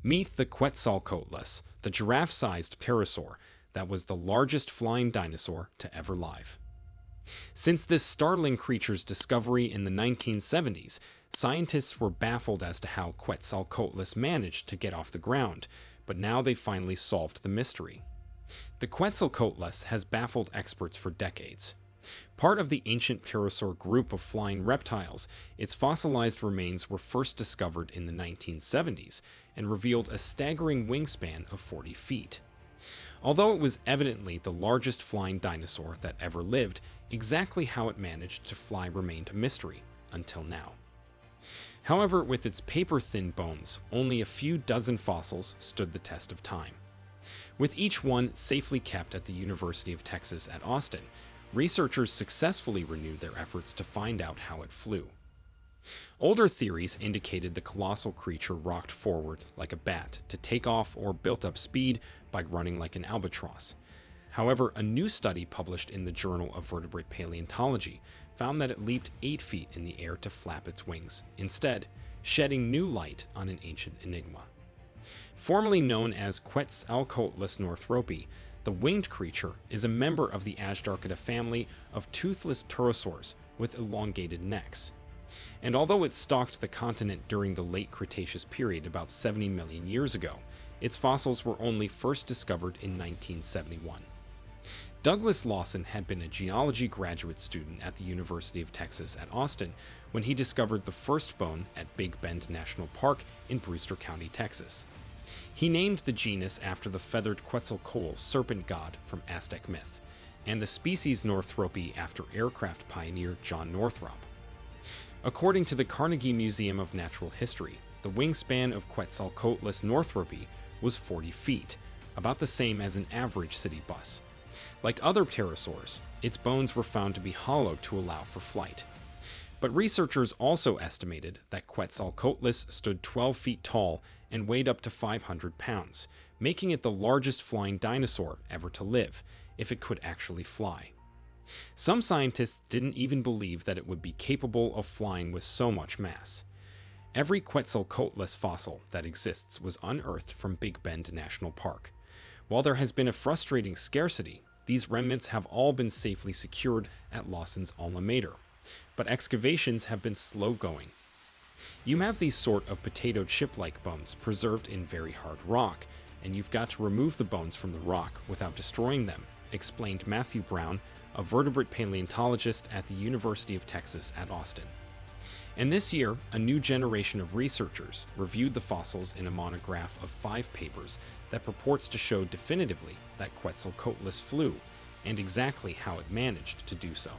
Meet the Quetzalcoatlus, the giraffe-sized pterosaur that was the largest flying dinosaur to ever live. Since this startling creature's discovery in the 1970s, scientists were baffled as to how Quetzalcoatlus managed to get off the ground, but now they finally solved the mystery. The Quetzalcoatlus has baffled experts for decades. Part of the ancient pterosaur group of flying reptiles, its fossilized remains were first discovered in the 1970s and revealed a staggering wingspan of 40 feet. Although it was evidently the largest flying dinosaur that ever lived, exactly how it managed to fly remained a mystery until now. However, with its paper-thin bones, only a few dozen fossils stood the test of time. With each one safely kept at the University of Texas at Austin, researchers successfully renewed their efforts to find out how it flew. Older theories indicated the colossal creature rocked forward like a bat to take off or built up speed by running like an albatross. However, a new study published in the Journal of Vertebrate Paleontology found that it leaped 8 feet in the air to flap its wings, instead shedding new light on an ancient enigma. Formerly known as Quetzalcoatlus northropi, the winged creature is a member of the Azhdarchida family of toothless pterosaurs with elongated necks. And although it stalked the continent during the late Cretaceous period about 70 million years ago, its fossils were only first discovered in 1971. Douglas Lawson had been a geology graduate student at the University of Texas at Austin when he discovered the first bone at Big Bend National Park in Brewster County, Texas. He named the genus after the feathered Quetzalcoatl serpent god from Aztec myth, and the species Northropi after aircraft pioneer John Northrop. According to the Carnegie Museum of Natural History, the wingspan of Quetzalcoatlus northropi was 40 feet, about the same as an average city bus. Like other pterosaurs, its bones were found to be hollow to allow for flight. But researchers also estimated that Quetzalcoatlus stood 12 feet tall and weighed up to 500 pounds, making it the largest flying dinosaur ever to live, if it could actually fly. Some scientists didn't even believe that it would be capable of flying with so much mass. Every Quetzalcoatlus fossil that exists was unearthed from Big Bend National Park. While there has been a frustrating scarcity, these remnants have all been safely secured at Lawson's alma mater, but excavations have been slow going. You have these sort of potato chip-like bones preserved in very hard rock, and you've got to remove the bones from the rock without destroying them, explained Matthew Brown, a vertebrate paleontologist at the University of Texas at Austin. And this year, a new generation of researchers reviewed the fossils in a monograph of 5 papers that purports to show definitively that Quetzalcoatlus flew, and exactly how it managed to do so.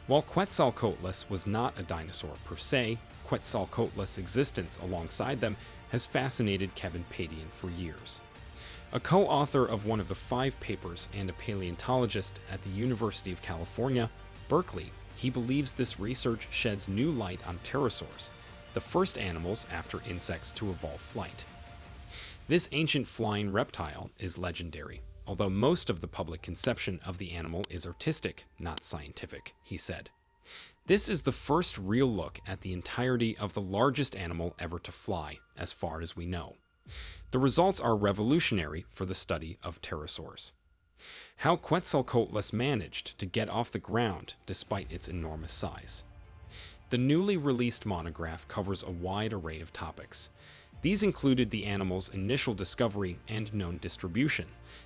While Quetzalcoatlus was not a dinosaur per se, Quetzalcoatlus' existence alongside them has fascinated Kevin Padian for years. A co-author of one of the 5 papers and a paleontologist at the University of California, Berkeley, he believes this research sheds new light on pterosaurs, the first animals after insects to evolve flight. This ancient flying reptile is legendary, although most of the public conception of the animal is artistic, not scientific, he said. This is the first real look at the entirety of the largest animal ever to fly, as far as we know. The results are revolutionary for the study of pterosaurs. How Quetzalcoatlus managed to get off the ground despite its enormous size. The newly released monograph covers a wide array of topics. These included the animal's initial discovery and known distribution,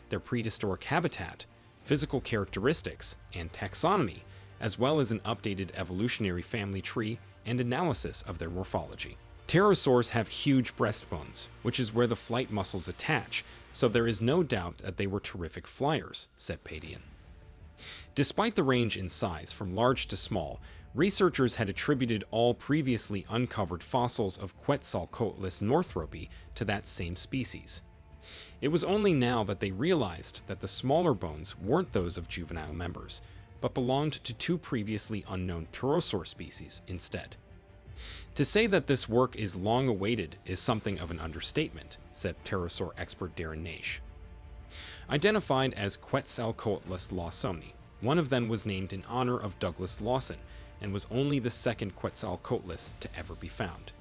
their prehistoric habitat, physical characteristics, and taxonomy, as well as an updated evolutionary family tree and analysis of their morphology. Pterosaurs have huge breastbones, which is where the flight muscles attach, so there is no doubt that they were terrific flyers, said Padian. Despite the range in size from large to small, researchers had attributed all previously uncovered fossils of Quetzalcoatlus northropi to that same species. It was only now that they realized that the smaller bones weren't those of juvenile members, but belonged to 2 previously unknown pterosaur species instead. To say that this work is long awaited is something of an understatement, said pterosaur expert Darren Naish. Identified as Quetzalcoatlus lawsoni, one of them was named in honor of Douglas Lawson and was only the second Quetzalcoatlus to ever be found.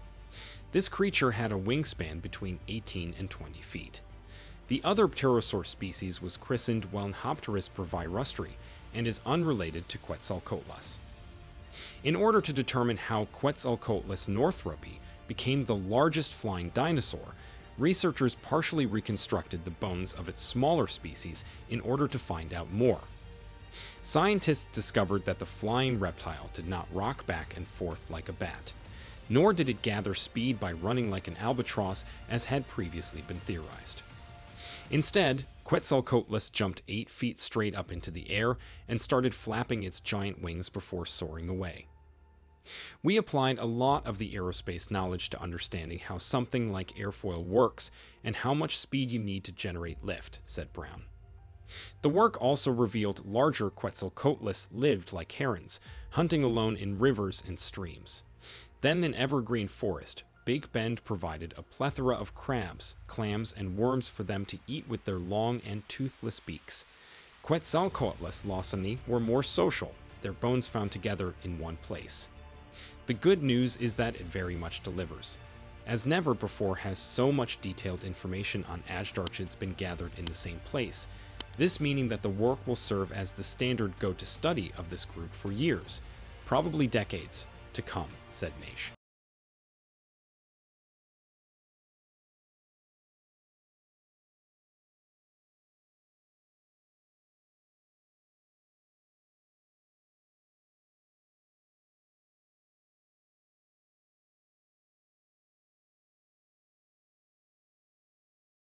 This creature had a wingspan between 18 and 20 feet. The other pterosaur species was christened Wellnhopterus brevirustri and is unrelated to Quetzalcoatlus. In order to determine how Quetzalcoatlus northropi became the largest flying dinosaur, researchers partially reconstructed the bones of its smaller species in order to find out more. Scientists discovered that the flying reptile did not rock back and forth like a bat, nor did it gather speed by running like an albatross as had previously been theorized. Instead, Quetzalcoatlus jumped 8 feet straight up into the air and started flapping its giant wings before soaring away. We applied a lot of the aerospace knowledge to understanding how something like airfoil works and how much speed you need to generate lift, said Brown. The work also revealed larger Quetzalcoatlus lived like herons, hunting alone in rivers and streams. Then in evergreen forest, Big Bend provided a plethora of crabs, clams, and worms for them to eat with their long and toothless beaks. Quetzalcoatlus lossini were more social, their bones found together in one place. The good news is that it very much delivers, as never before has so much detailed information on Ajdarchids been gathered in the same place, this meaning that the work will serve as the standard go-to study of this group for years, probably decades, to come, said Naish.